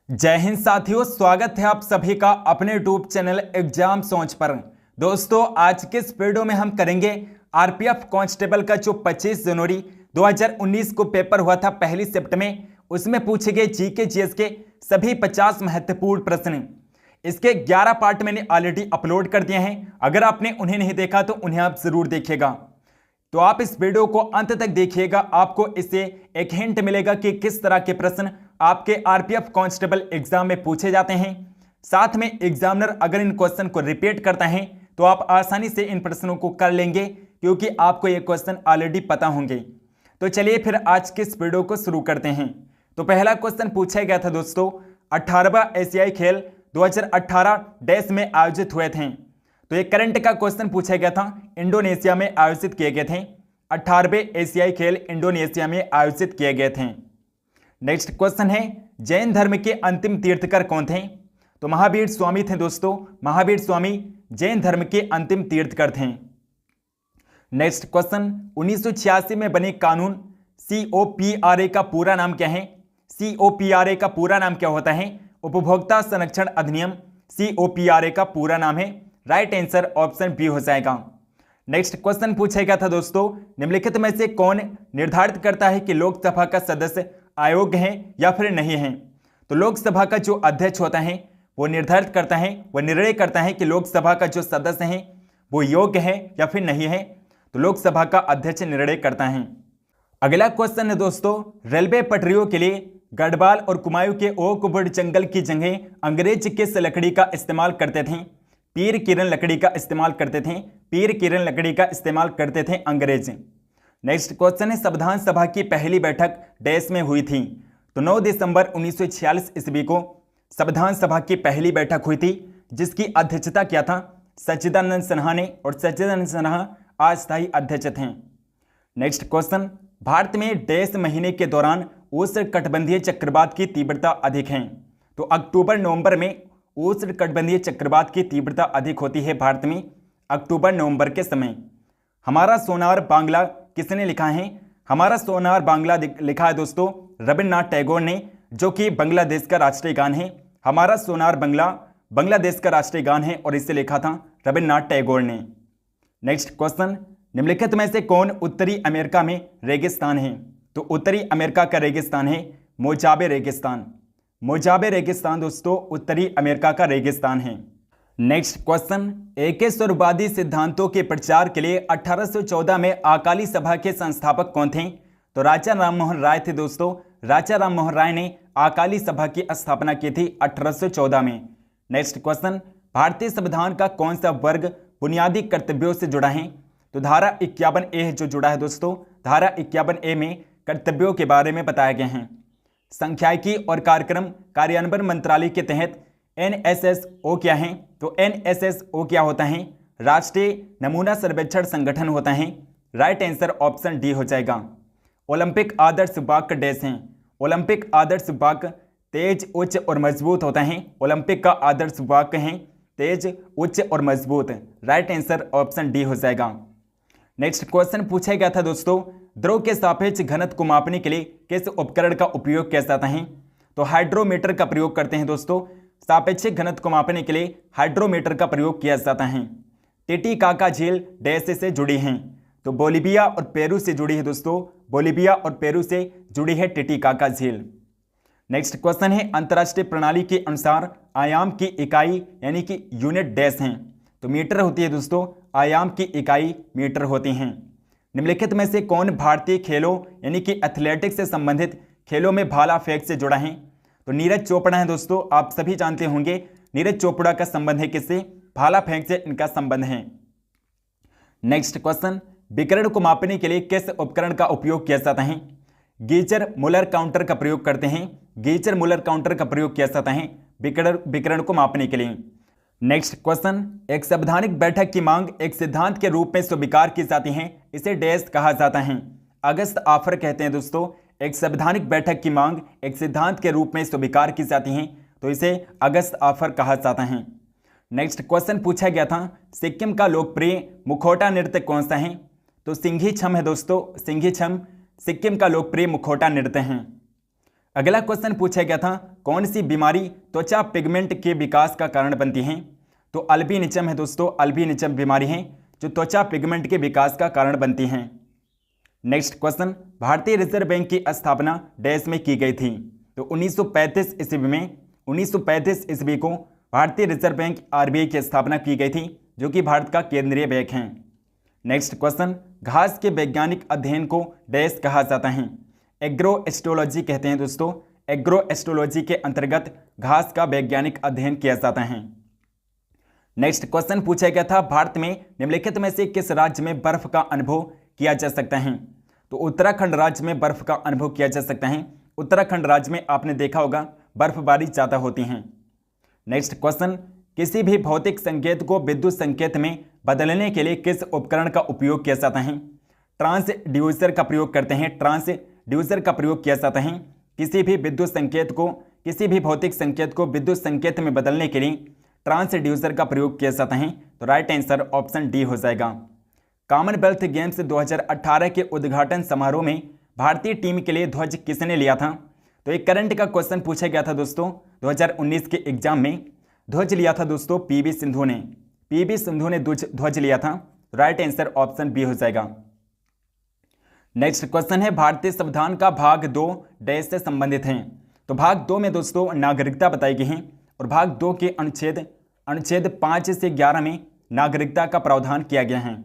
जय हिंद साथियों, स्वागत है आप सभी का अपने यूट्यूब चैनल एग्जाम सोच पर। दोस्तों, आज के इस वीडियो में हम करेंगे आरपीएफ कांस्टेबल का जो 25 जनवरी 2019 को पेपर हुआ था पहली शिफ्ट में, उसमें पूछे गए जीके जीएस के सभी 50 महत्वपूर्ण प्रश्न। इसके 11 पार्ट मैंने ऑलरेडी अपलोड कर दिए हैं। अगर आपने उन्हें नहीं देखा तो उन्हें आप जरूर देखिएगा। तो आप इस वीडियो को अंत तक देखिएगा, आपको इससे एक हिंट मिलेगा कि किस तरह के प्रश्न आपके आरपीएफ कांस्टेबल एग्जाम में पूछे जाते हैं। साथ में एग्जामिनर अगर इन क्वेश्चन को रिपीट करता है तो आप आसानी से इन प्रश्नों को कर लेंगे, क्योंकि आपको ये क्वेश्चन ऑलरेडी पता होंगे। तो चलिए फिर आज के इस वीडियो को शुरू करते हैं। तो पहला क्वेश्चन पूछा गया था दोस्तों, 18वां एशियाई खेल 2018 देश में आयोजित हुए थे। तो ये करंट का क्वेश्चन पूछा गया था, इंडोनेशिया में आयोजित किए गए थे। 18वें एशियाई खेल इंडोनेशिया में आयोजित किए गए थे। नेक्स्ट क्वेश्चन है, जैन धर्म के अंतिम तीर्थकर कौन थे? तो महावीर स्वामी थे दोस्तों। महावीर स्वामी जैन धर्म के अंतिम तीर्थकर थे। नेक्स्ट क्वेश्चन, 1986 में बने कानून COPRA का पूरा नाम क्या है? COPRA का पूरा नाम क्या होता है? उपभोक्ता संरक्षण अधिनियम COPRA का पूरा नाम है। राइट आंसर ऑप्शन बी हो जाएगा। नेक्स्ट क्वेश्चन पूछा गया था दोस्तों, निम्नलिखित में से कौन निर्धारित करता है कि लोकसभा का सदस्य अयोग्य है या फिर नहीं है? तो लोकसभा का जो अध्यक्ष होता है वो निर्धारित करता है, वह निर्णय करता है कि लोकसभा का जो सदस्य है वो योग्य है या फिर नहीं है। तो लोकसभा का अध्यक्ष निर्णय करता है। अगला क्वेश्चन है दोस्तों, रेलवे पटरियों के लिए गढ़वाल और कुमायूं के ओकवुड जंगल की जगह अंग्रेज किस लकड़ी का इस्तेमाल करते थे? पीर किरण लकड़ी का इस्तेमाल करते थे। पीर किरण लकड़ी का इस्तेमाल करते थे अंग्रेज। नेक्स्ट क्वेश्चन है, संविधान सभा की पहली बैठक देश में हुई थी? तो 9 दिसंबर 1946 ईस्वी को संविधान सभा की पहली बैठक हुई थी, जिसकी अध्यक्षता किया था सच्चिदानंद सिन्हा ने, और सच्चिदानंद सिन्हा अस्थायी अध्यक्ष थे। नेक्स्ट क्वेश्चन, भारत में देश महीने के दौरान उष्णकटिबंधीय चक्रवात की तीव्रता अधिक है? तो अक्टूबर नवंबर में उष्णकटिबंधीय चक्रवात की तीव्रता अधिक होती है भारत में, अक्टूबर नवंबर के समय। हमारा सोनार बांग्ला किसने लिखा है? हमारा सोनार बांग्ला लिखा है दोस्तों रविन्द्रनाथ टैगोर ने, जो कि बांग्लादेश का राष्ट्रीय गान है। हमारा सोनार बांग्ला बांग्लादेश का राष्ट्रीय गान है और इसे लिखा था रविन्द्रनाथ टैगोर ने। नेक्स्ट क्वेश्चन, निम्नलिखित में से कौन उत्तरी अमेरिका में रेगिस्तान है? तो उत्तरी अमेरिका का रेगिस्तान है मोजाबे रेगिस्तान। मोजाबे रेगिस्तान दोस्तों उत्तरी अमेरिका का रेगिस्तान है। नेक्स्ट क्वेश्चन, एकेश्वरवादी सिद्धांतों के प्रचार के लिए 1814 में अकाली सभा के संस्थापक कौन थे? तो राजा राममोहन राय थे दोस्तों। राजा राममोहन राय ने अकाली सभा की स्थापना की थी 1814 में। नेक्स्ट क्वेश्चन, भारतीय संविधान का कौन सा वर्ग बुनियादी कर्तव्यों से जुड़ा है? तो धारा 51A जो जुड़ा है दोस्तों। धारा 51A में कर्तव्यों के बारे में बताया गया है। सांख्यिकी और कार्यक्रम कार्यान्वयन मंत्रालय के तहत NSSO क्या है? तो NSSO क्या होता है? राष्ट्रीय नमूना सर्वेक्षण संगठन होता है। राइट आंसर ऑप्शन डी हो जाएगा। ओलंपिक आदर्श वाक्य डैश हैं? ओलंपिक आदर्श वाक्य तेज, उच्च और मजबूत होता है। ओलंपिक का आदर्श वाक्य है तेज, उच्च और मजबूत। राइट आंसर ऑप्शन डी हो जाएगा। नेक्स्ट क्वेश्चन पूछा गया था दोस्तों, द्रव के सापेक्ष घनत्व को मापने के लिए किस उपकरण का उपयोग किया जाता है? तो हाइड्रोमीटर का प्रयोग करते हैं दोस्तों। सापेक्षिक घनत्व को मापने के लिए हाइड्रोमीटर का प्रयोग किया जाता है। टिटिकाका झील डैश से जुड़ी हैं? तो बोलिविया और पेरू से जुड़ी है दोस्तों। बोलिविया और पेरू से जुड़ी है टिटिकाका झील। नेक्स्ट क्वेश्चन है, अंतरराष्ट्रीय प्रणाली के अनुसार आयाम की इकाई यानी कि यूनिट डैश हैं? तो मीटर होती है दोस्तों। आयाम की इकाई मीटर होती हैं। निम्नलिखित में से कौन भारतीय खेलों यानी कि एथलेटिक्स से संबंधित खेलों में भाला फेंक से जुड़ा है? तो नीरज चोपड़ा है दोस्तों। आप सभी जानते होंगे नीरज चोपड़ा का संबंध है किससे? भाला फेंक से इनका संबंध है। नेक्स्ट क्वेश्चन, विकिरण को मापने के लिए किस उपकरण का उपयोग किया जाता है? गीचर मुलर काउंटर का प्रयोग करते हैं। गीचर मुलर काउंटर का प्रयोग किया जाता है विकिरण को मापने के लिए। नेक्स्ट क्वेश्चन, एक संवैधानिक बैठक की मांग एक सिद्धांत के रूप में स्वीकार की जाती है, इसे डैश कहा जाता है? अगस्त ऑफर कहते हैं दोस्तों। एक संवैधानिक बैठक की मांग एक सिद्धांत के रूप में स्वीकार की जाती है, तो इसे अगस्त ऑफर कहा जाता है। नेक्स्ट क्वेश्चन पूछा गया था, सिक्किम का लोकप्रिय मुखौटा नृत्य कौन सा है? तो सिंघी छम है दोस्तों। सिंघी छम सिक्किम का लोकप्रिय मुखौटा नृत्य है। अगला क्वेश्चन पूछा गया था, कौन सी बीमारी त्वचा पिगमेंट के विकास का कारण बनती है? तो अल्बिनिज्म है दोस्तों, अल्बिनिज्म बीमारी है जो त्वचा पिगमेंट के विकास का कारण बनती हैं। नेक्स्ट क्वेश्चन, भारतीय रिजर्व बैंक की स्थापना डैश में की गई थी? तो 1935 ईस्वी में, 1935 ईस्वी को भारतीय रिजर्व बैंक आरबीआई की स्थापना की गई थी, जो कि भारत का केंद्रीय बैंक है। नेक्स्ट क्वेश्चन, घास के वैज्ञानिक अध्ययन को डैश कहा जाता है? एग्रोएस्ट्रोलॉजी कहते हैं दोस्तों। एग्रोएस्ट्रोलॉजी के अंतर्गत घास का वैज्ञानिक अध्ययन किया जाता है। नेक्स्ट क्वेश्चन पूछा गया था, भारत में निम्नलिखित में से किस राज्य में बर्फ का अनुभव किया जा सकता है? तो उत्तराखंड राज्य में बर्फ का अनुभव किया जा सकता है। उत्तराखंड राज्य में आपने देखा होगा बर्फबारी ज़्यादा होती हैं। नेक्स्ट क्वेश्चन, किसी भी भौतिक संकेत को विद्युत संकेत में बदलने के लिए किस उपकरण का उपयोग किया जाता है? ट्रांसड्यूसर का प्रयोग करते हैं। ट्रांसड्यूसर का प्रयोग किया जाता है किसी भी विद्युत संकेत को, किसी भी भौतिक संकेत को विद्युत संकेत में बदलने के लिए ट्रांसड्यूसर का प्रयोग किया जाता है। तो राइट आंसर ऑप्शन डी हो जाएगा। कॉमनवेल्थ गेम्स 2018 के उद्घाटन समारोह में भारतीय टीम के लिए ध्वज किसने लिया था? तो एक करंट का क्वेश्चन पूछा गया था दोस्तों, 2019 के एग्जाम में ध्वज लिया था दोस्तों पीवी सिंधु ने। पीवी सिंधु ने ध्वज लिया था। राइट आंसर ऑप्शन बी हो जाएगा। नेक्स्ट क्वेश्चन है, भारतीय संविधान का भाग 2 डैश से संबंधित है? तो भाग 2 में दोस्तों नागरिकता बताई गई है और भाग 2 के अनुच्छेद 5 से 11 में नागरिकता का प्रावधान किया गया है।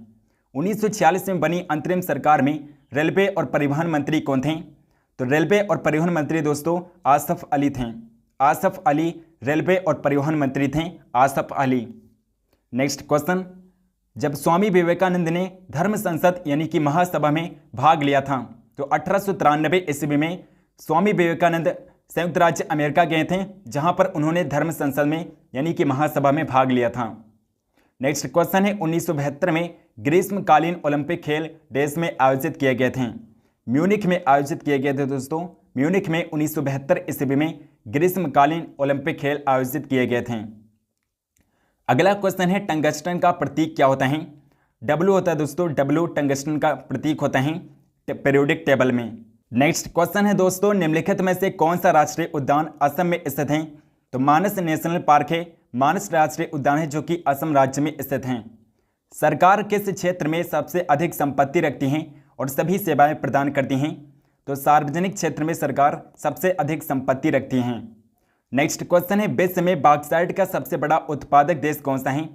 1946 में बनी अंतरिम सरकार में रेलवे और परिवहन मंत्री कौन थे? तो रेलवे और परिवहन मंत्री दोस्तों आसफ अली थे। आसफ अली रेलवे और परिवहन मंत्री थे, आसफ अली। नेक्स्ट क्वेश्चन, जब स्वामी विवेकानंद ने धर्म संसद यानी कि महासभा में भाग लिया था तो 1893 ईस्वी में स्वामी विवेकानंद संयुक्त राज्य अमेरिका गए थे, जहां पर उन्होंने धर्म संसद में यानी कि महासभा में भाग लिया था। नेक्स्ट क्वेश्चन है, 1972 में ग्रीष्मकालीन ओलंपिक खेल देश में आयोजित किए गए थे? म्यूनिख में आयोजित किए गए थे दोस्तों। म्यूनिख में 1972 ईस्वी में ग्रीष्मकालीन ओलंपिक खेल आयोजित किए गए थे। अगला क्वेश्चन है, टंगस्टन का प्रतीक क्या होता है? डब्ल्यू होता है दोस्तों, डब्ल्यू टंगस्टन का प्रतीक होता है पीरियोडिक टेबल में। नेक्स्ट क्वेश्चन है दोस्तों, निम्नलिखित में से कौन सा राष्ट्रीय उद्यान असम में स्थित है? तो मानस नेशनल पार्क है। मानस राष्ट्रीय उद्यान है जो कि असम राज्य में स्थित है। सरकार किस क्षेत्र में सबसे अधिक संपत्ति रखती है और सभी सेवाएं प्रदान करती हैं? तो सार्वजनिक क्षेत्र में सरकार सबसे अधिक संपत्ति रखती हैं। नेक्स्ट क्वेश्चन है, विश्व में बॉक्साइट का सबसे बड़ा उत्पादक देश कौन सा है?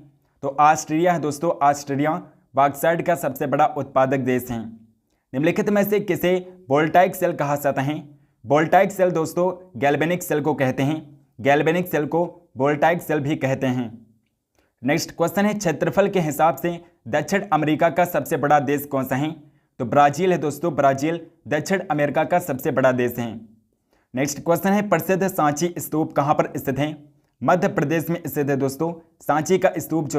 तो ऑस्ट्रेलिया है दोस्तों। ऑस्ट्रेलिया बॉक्साइट का सबसे बड़ा उत्पादक देश है। निम्नलिखित में से किसे वोल्टाइक सेल कहा जाता है? वोल्टाइक सेल दोस्तों गैल्वेनिक सेल को कहते हैं। गैल्वेनिक सेल को वोल्टाइक सेल भी कहते हैं। नेक्स्ट क्वेश्चन है, क्षेत्रफल के हिसाब से दक्षिण अमेरिका का सबसे बड़ा देश कौन सा है? तो ब्राजील है दोस्तों। ब्राजील दक्षिण अमेरिका का सबसे बड़ा देश है। नेक्स्ट क्वेश्चन है, प्रसिद्ध सांची स्तूप कहाँ पर स्थित है? मध्य प्रदेश में स्थित है दोस्तों। सांची का स्तूप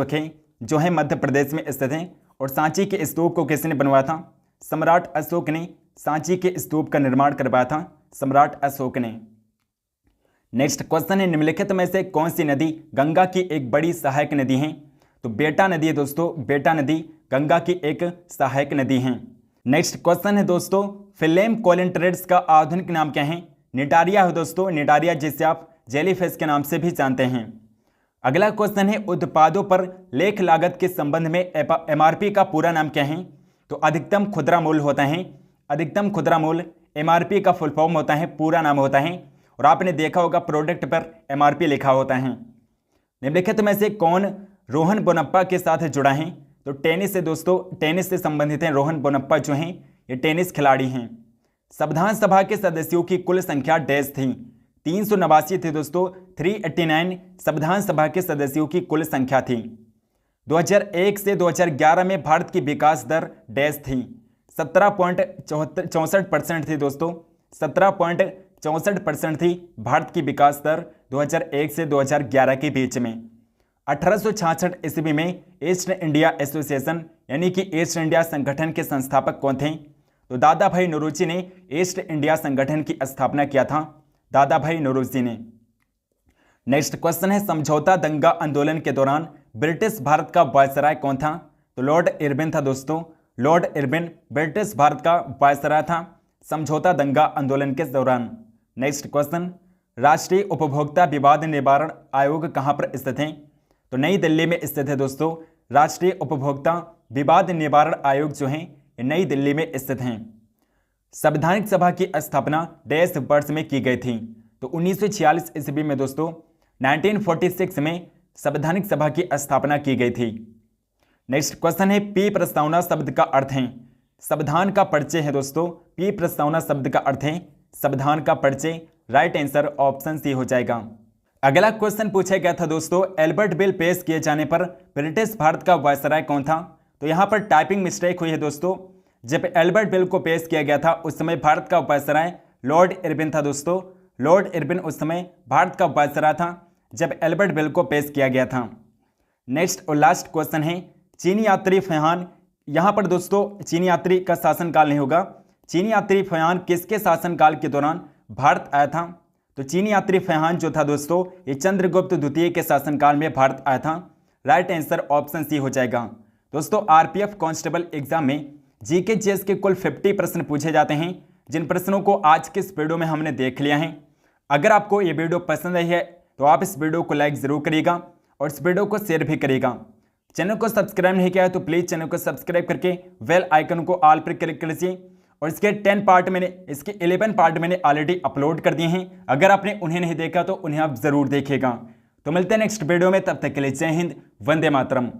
जो है मध्य प्रदेश में स्थित है। और सांची के स्तूप को किसने बनवाया था? सम्राट अशोक ने सांची के स्तूप का निर्माण करवाया था, सम्राट अशोक ने। नेक्स्ट क्वेश्चन है, निम्नलिखित में से कौन सी नदी गंगा की एक बड़ी सहायक नदी है? तो बेटा नदी है दोस्तों। बेटा नदी गंगा की एक सहायक नदी है। नेक्स्ट क्वेश्चन है दोस्तों, फिलेम कोलिन्ट्रेट्स का आधुनिक नाम क्या है? निटारिया है दोस्तों। निटारिया जिसे आप जेलीफिश के नाम से भी जानते हैं। अगला क्वेश्चन है, उत्पादों पर लेख लागत के संबंध में एमआरपी का पूरा नाम क्या है? तो अधिकतम खुदरा मूल्य होता है। अधिकतम खुदरा मूल्य एमआरपी का फुल फॉर्म होता है, पूरा नाम होता है। और आपने देखा होगा प्रोडक्ट पर एमआरपी लिखा होता है। निम्नलिखित में से कौन रोहन बोनप्पा के साथ जुड़ा है? तो टेनिस से दोस्तों, टेनिस से संबंधित हैं। रोहन बोनप्पा जो हैं ये टेनिस खिलाड़ी हैं। संविधान सभा के सदस्यों की कुल संख्या डैश थी? 389 थी दोस्तों। 389 संविधान सभा के सदस्यों की कुल संख्या थी। 2001 से 2011 में भारत की विकास दर डैश थी? 17.64% थी दोस्तों। 17.64% थी भारत की विकास दर 2001 से 2011 के बीच में। 1866 ईस्वी में ईस्ट इंडिया एसोसिएशन यानी कि ईस्ट इंडिया संगठन के संस्थापक कौन थे? तो दादा भाई नौरोजी ने ईस्ट इंडिया संगठन की स्थापना किया था, दादा भाई नौरोजी ने। नेक्स्ट क्वेश्चन है, समझौता दंगा आंदोलन के दौरान ब्रिटिश भारत का वायसराय कौन था? तो लॉर्ड इरविन था दोस्तों। लॉर्ड इरविन ब्रिटिश भारत का वायसराय था समझौता दंगा आंदोलन के दौरान। नेक्स्ट क्वेश्चन, राष्ट्रीय उपभोक्ता विवाद निवारण आयोग कहां पर स्थित है? तो नई दिल्ली में स्थित है दोस्तों। राष्ट्रीय उपभोक्ता विवाद निवारण आयोग जो है ये नई दिल्ली में स्थित हैं। संवैधानिक सभा की स्थापना डैश वर्ष में की गई थी? तो 1946 ईस्वी में दोस्तों, 1946 में संवैधानिक सभा की स्थापना की गई थी। नेक्स्ट क्वेश्चन है, पी प्रस्तावना शब्द का अर्थ है? संविधान का परिचय है दोस्तों। पी प्रस्तावना शब्द का अर्थ है संविधान का परिचय। राइट आंसर ऑप्शन सी हो जाएगा। अगला क्वेश्चन पूछा गया था दोस्तों, एल्बर्ट बिल पेश किए जाने पर ब्रिटिश भारत का वायसराय कौन था? तो यहां पर टाइपिंग मिस्टेक हुई है दोस्तों। जब एल्बर्ट बिल को पेश किया गया था उस समय भारत का वायसराय लॉर्ड इरविन था दोस्तों। लॉर्ड इरविन उस समय भारत का वायसराय था जब एल्बर्ट बिल को पेश किया गया था। नेक्स्ट और लास्ट क्वेश्चन है, चीनी यात्री फयान, यहां पर दोस्तों चीनी यात्री का शासनकाल नहीं होगा। चीनी यात्री फयान किसके शासनकाल के दौरान भारत आया था? तो चीनी यात्री फयान जो था दोस्तों ये चंद्रगुप्त द्वितीय के शासनकाल में भारत आया था। राइट आंसर ऑप्शन सी हो जाएगा। दोस्तों आरपीएफ कांस्टेबल एग्जाम में जीके जीएस के कुल 50 प्रश्न पूछे जाते हैं, जिन प्रश्नों को आज के इस वीडियो में हमने देख लिया है। अगर आपको ये वीडियो पसंद आई है तो आप इस वीडियो को लाइक जरूर करिएगा और इस वीडियो को शेयर भी करिएगा। चैनल को सब्सक्राइब नहीं किया है तो प्लीज़ चैनल को सब्सक्राइब करके बेल आइकन को ऑल पर क्लिक कर लीजिए। और इसके 10 पार्ट मैंने, इसके 11 पार्ट मैंने ऑलरेडी अपलोड कर दिए हैं। अगर आपने उन्हें नहीं देखा तो उन्हें आप जरूर देखिएगा। तो मिलते हैं नेक्स्ट वीडियो में, तब तक के लिए जय हिंद, वंदे मातरम।